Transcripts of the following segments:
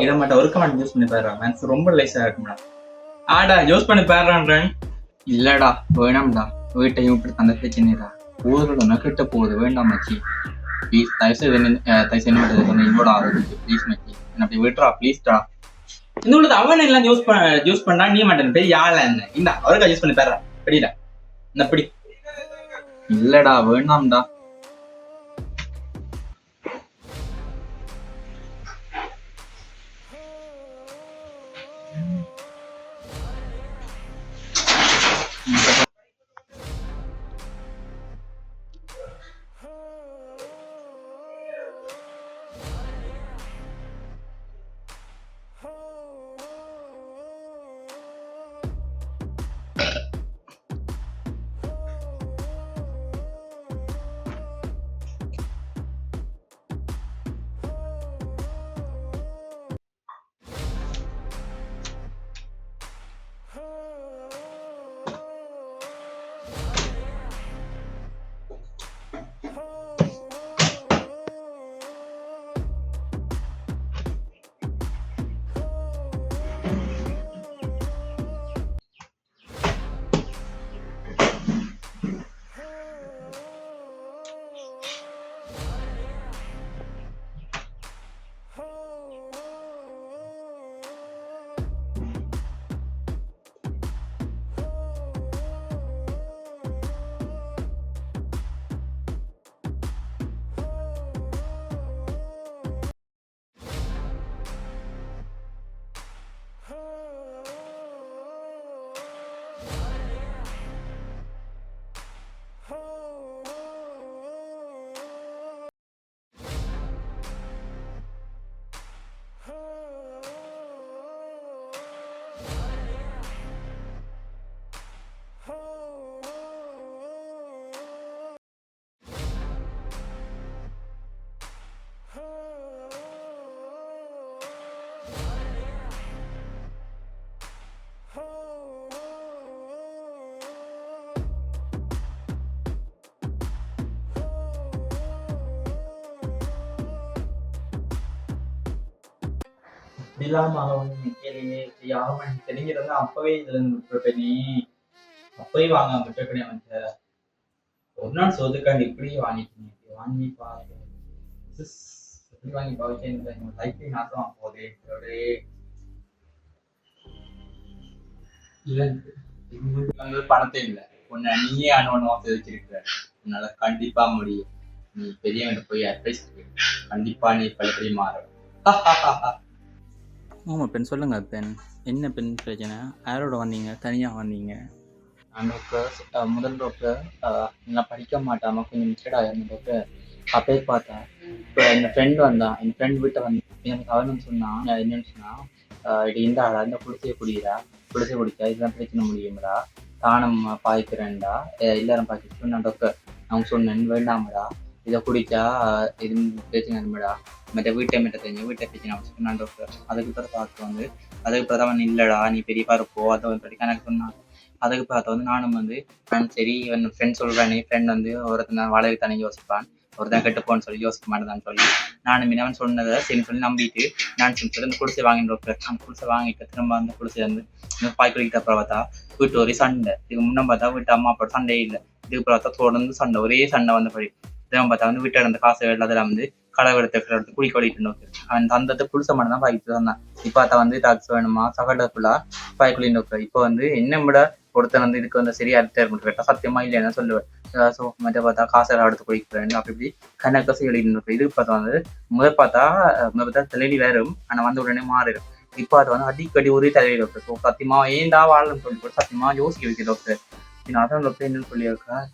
இதை மட்டும் ஒர்க்க மாட்டேன் யூஸ் பண்ணி பாடுறான் மேன்ஸ் ரொம்ப லைஸா இருக்கும்டா. ஆடா யூஸ் பண்ணி பாடுறான்றேன். இல்லடா வேணாம்டா, வீட்டையும் இப்படி தந்த பிரச்சனைடா, ஊரோட நக்கிட்ட போகுது, வேண்டாம் மச்சி ப்ளீஸ் தயவுசெய்து என்னோட ஆரோக்கியம் ப்ளீஸ் மச்சி என்ன அப்படி விட்டுறா ப்ளீஸ்டா. இந்த உள்ளது அவன் எல்லாம் யூஸ் பண்ணா நீ மாட்டேன் பெரிய ஆள என்ன இந்த அவருக்கா யூஸ் பண்ணி பாடுறான் படிடா இந்த படி. இல்லடா வேண்டாம்டா. இல்லாம அவன் கேள்வி அவன் தெரிஞ்சிருந்தா அப்பவே இதுல இருந்து விட்டுருப்பேனே, அப்பவே வாங்க விட்டுருப்பேனே அவன்கிட்ட. ஒரு நாள் சோதுக்காண்டி இப்படி வாங்கிட்டீங்க, இப்படி வாங்கி பாருங்க இப்படி வாங்கி பாவிச்சேன் லைஃபே நாசமா போதே இல்ல பணத்தை இல்ல உன்னை நீயே அனுவனமா வச்சிருக்கிற, உன்னால கண்டிப்பா முடியும். நீ பெரியவங்க போய் அட்வைஸ் கண்டிப்பா நீ பழப்படி மாறும். ஆமாம் பெண் சொல்லுங்கள் பெண், என்ன பெண் பிரச்சனை? யாரோட வந்தீங்க? தனியாக வந்தீங்க? நான் டாக்டர் முதல் டாக்டர் நான் படிக்க மாட்டாமல் கொஞ்சம் மிஸ்டேடாக இருந்த டாக்டர். அப்பயே பார்த்தா இப்போ என் ஃப்ரெண்ட் வந்தான், என் ஃப்ரெண்ட் வீட்டை வந்து எனக்கு அவன் சொன்னான் என்னன்னு சொன்னான், இது இந்த ஆடா இந்த குளிசையை குடிக்கிறா, குளிசை குடிச்சா இதுதான் பிரச்சனை முடியும்டா, தானம் பாய்க்கிறேன்டா எல்லாரும் பாய்க்க சொன்னான் டாக்டர். அவங்க சொன்னேன் வேண்டாமடா இதை குடிச்சா இது பிரச்சனை இருந்தடா, மற்ற வீட்டை தெரிஞ்ச வீட்டை பிரச்சனை சொன்னான் டாக்டர். அதுக்கு பிறகு பார்த்து வந்து அதுக்கு பிறகு அவன் இல்லடா நீ பெரியப்பா இருப்போ அதை படி எனக்கு சொன்னான். அதுக்கு பார்த்து வந்து நானும் வந்து நான் சரி என் ஃப்ரெண்ட் சொல்கிறேன், ஃப்ரெண்ட் வந்து ஒருத்தனை வாடகை தானே யோசிப்பான், ஒருத்தன் கெட்டுப்போன்னு சொல்லி யோசிக்க மாட்டேதான்னு சொல்லி நானும் அவன் சொன்னதை சரின்னு சொல்லி நம்பிட்டு நான் சொல்லி அந்த குடிசை வாங்கிட்டு டாக்டர். அந்த குடிசை வாங்கிட்டு திரும்ப அந்த குடிசை வந்து பாய் குடிக்கிட்ட அப்புறம் பார்த்தா வீட்டு ஒரே சண்டை. இதுக்கு முன்னே பார்த்தா வீட்டு அம்மா அப்பா சண்டையே இல்லை, இதுக்கு பார்த்தா தொடர்ந்து சண்டை, ஒரே சண்டை வந்த படி. இதெல்லாம் பார்த்தா வந்து வீட்டில் இருந்த காசு எல்லாத்தெல்லாம் வந்து களவு எடுத்து குடிக்க ஓடிட்டு நோக்கு. அவன் தந்தத்தை புதுசை மட்டும் தான் பாய்க்கிட்டு வந்தான். இப்போ பார்த்தா வந்து டாக்ஸ் வேணுமா சகட்ட ஃபுல்லாக பாய்க்குள்ளி நோக்கு. இப்போ வந்து என்ன விட ஒருத்தன் வந்து இதுக்கு வந்து சரியா அர்த்தம் கேட்டால் சத்தியமா இல்லைன்னு சொல்லுவேன். ஸோ மற்ற பார்த்தா காசு எல்லாம் எடுத்து குடிக்கிறேன் அப்படி இப்படி கணக்கு எழுதிட்டு இருக்கு. இது பார்த்தா வந்து முதல் பார்த்தா தலைவலி வேறும் ஆனால் வந்து உடனே மாறிடும். இப்போ அது வந்து அடிக்கடி ஒரே தலைவலி டாக்டர். ஸோ சத்தியமா ஏண்டா வாழன்னு சொல்லி கூட சத்தியமா யோசிக்க வைக்க டாக்டர். அதான் டாக்டர் என்னன்னு சொல்லியிருக்கேன்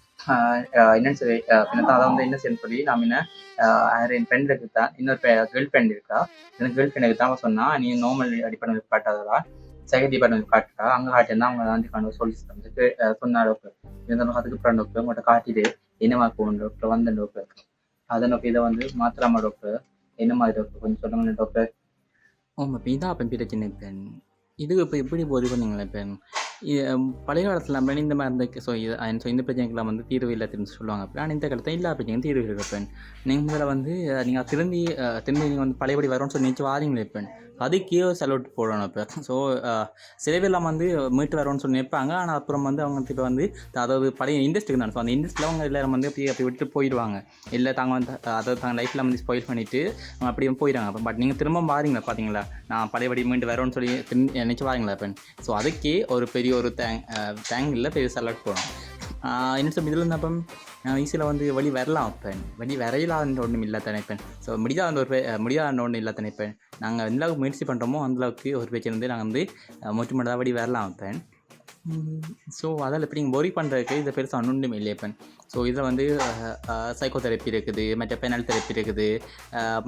என்னன்னு சொல்லி அதை வந்து என்ன செய்யணும் சொல்லி நான் என்ன என் ஃப்ரெண்டுக்கு தான் இன்னொரு கேர்ள் ஃப்ரெண்ட் இருக்கா, எனக்கு கேர்ள் ஃப்ரெண்டுக்கு தான் சொன்னா நீ நார்மல் டிபார்ட்மெண்ட் காட்டாதா செகண்ட் டிபார்ட்மெண்ட் காட்டுறா, அங்கே காட்டியிருந்தா அவங்க வந்து சொல்லி சொன்னா டாக்டர். இருந்தாலும் அதுக்கு அப்புறம் டாக்டர் உங்கள்கிட்ட காட்டிட்டு என்னமா போகணும் டாக்டர் வந்தேன் டாக்டர். அதை நோக்கி இதை வந்து மாத்திராமா டாக்டர், என்ன மாதிரி டாக்டர் கொஞ்சம் சொல்லுங்க டாக்டர். ஆமாம் இப்போ இதான் பெண் பிரச்சனை பெண். இதுக்கு இப்போ எப்படி போது பண்ணீங்களே பெண்? பழைய காலத்தில் நம்ம இந்த மாதிரி இருந்த ஸோ இந்த பிரச்சனைக்கெல்லாம் வந்து தீர்வு இல்லை திரும்பி சொல்லுவாங்க அப்போ ஆனால் இந்த காலத்தில் எல்லா பிரச்சனையும் தீர்வு இருப்பேன் நீங்கள் முதல்ல வந்து நீங்கள் திரும்பி நீங்கள் வந்து பழையபடி வரும்னு சொல்லி நினச்சி வாரீங்களே இருப்பேன் அதுக்கே செலவுட் போடணும் இப்போ ஸோ சில பேர்லாம் வந்து மீட்டு வரோன்னு சொல்லி நினைப்பாங்க ஆனால் அப்புறம் வந்து அவங்க இப்போ வந்து அதாவது பழைய இண்டஸ்ட்ரிக்கு தான் ஸோ அந்த இண்டஸ்ட்ரியில் அவங்க எல்லாரும் வந்து அப்படி விட்டு போயிடுவாங்க இல்லை தாங்க வந்து அதாவது தாங்க லைஃப்பில் வந்து ஸ்பாயில் பண்ணிவிட்டு அவங்க அப்படியே போயிடுறாங்க அப்போ பட் நீங்கள் திரும்ப வாரீங்களா பார்த்தீங்களா நான் பழையபடி மீண்டு வரோன்னு சொல்லி நினச்சி வாரீங்களா இப்போ ஸோ அதுக்கே ஒரு பெரிய ஒரு தேங்க் இல்லை பெரிய செலக்ட் போகணும் என்ன சொல்ல இதில் இருந்தப்போ ஈஸியில் வந்து வழி வரலாம் வைப்பேன் வழி வரையிலான்ற ஒன்றும் இல்லை நினைப்பேன் ஸோ முடியாத ஒன்றும் இல்லை நினைப்பேன் நாங்கள் எந்த அளவுக்கு முயற்சி பண்ணுறோமோ அந்தளவுக்கு ஒரு பேச்சு வந்து நாங்கள் வந்து முற்றுமட்டதாக வழி வரலாம் வைப்பேன் ஸோ அதில் இப்போ நீங்கள் ஒரி பண்ணுறதுக்கு இதை பெருசாக ஒன்றுமே இல்லை இப்போ ஸோ இதில் வந்து சைக்கோ தெரப்பி இருக்குது மற்ற பெனல் தெரப்பி இருக்குது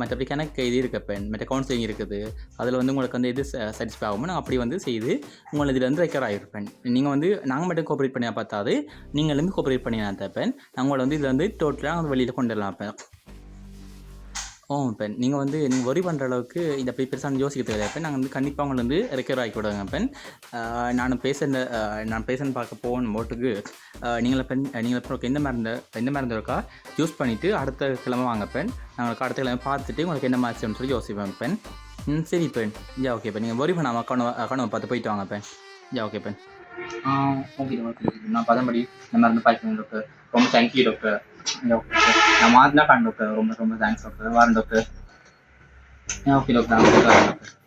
மற்றபடி கணக்கு இது இருக்குது மற்ற கவுன்சிலிங் இருக்குது அதில் வந்து உங்களுக்கு வந்து எது சாட்டிஸ்ஃபை ஆகுமோ நான் அப்படி வந்து செய்து உங்களை இதில் வந்து ரெக்கர் ஆகிருப்பேன் நீங்கள் வந்து நாங்கள் மட்டும் கோஆப்ரேட் பண்ணியா பார்த்தாது நீங்கள் எல்லாமே கோஆப்ரேட் பண்ணி நான் தப்பேன் நான் உங்களை வந்து இதில் வந்து டோட்டலாக வந்து வெளியில் கொண்டு வரலாம் இப்போ பெண் நீங்கள் வந்து நீங்கள் ஒரி பண்ணுற அளவுக்கு இதை அப்படி பெருசாக யோசிக்க தேவையா பெண் நாங்கள் வந்து கண்டிப்பாக உங்களை வந்து ரெக்கவர் ஆக்கி விடுவாங்க பெண் நான் பேசன்னு பார்க்க போகணும் போட்டுக்கு நீங்கள் இப்போ எந்த மருந்து இருக்கா யூஸ் பண்ணிவிட்டு அடுத்த கிழமை வாங்க பெண் நாங்களுக்கு அடுத்த கிழமை பார்த்துட்டு உங்களுக்கு என்ன மாச்சுன்னு சொல்லி யோசிப்பேன் பெண் சரி பெண் ஓகே பெண் நீங்கள் ஒரி பண்ணாமல் அக்கௌண்ட் பார்த்து போயிட்டு வாங்க பெண் ஓகே பெண் ஓகே டாக்டர் நான் பதம்படி இந்த மருந்து பாய்க்கணும் டாக்டர் ரொம்ப தேங்க்யூ டாக்டர் ஓகே நான் மாறினா டாக்டர் ரொம்ப ரொம்ப தேங்க்ஸ் டாக்டர் வரேன் டாக்டர் ஓகே டாக்டர்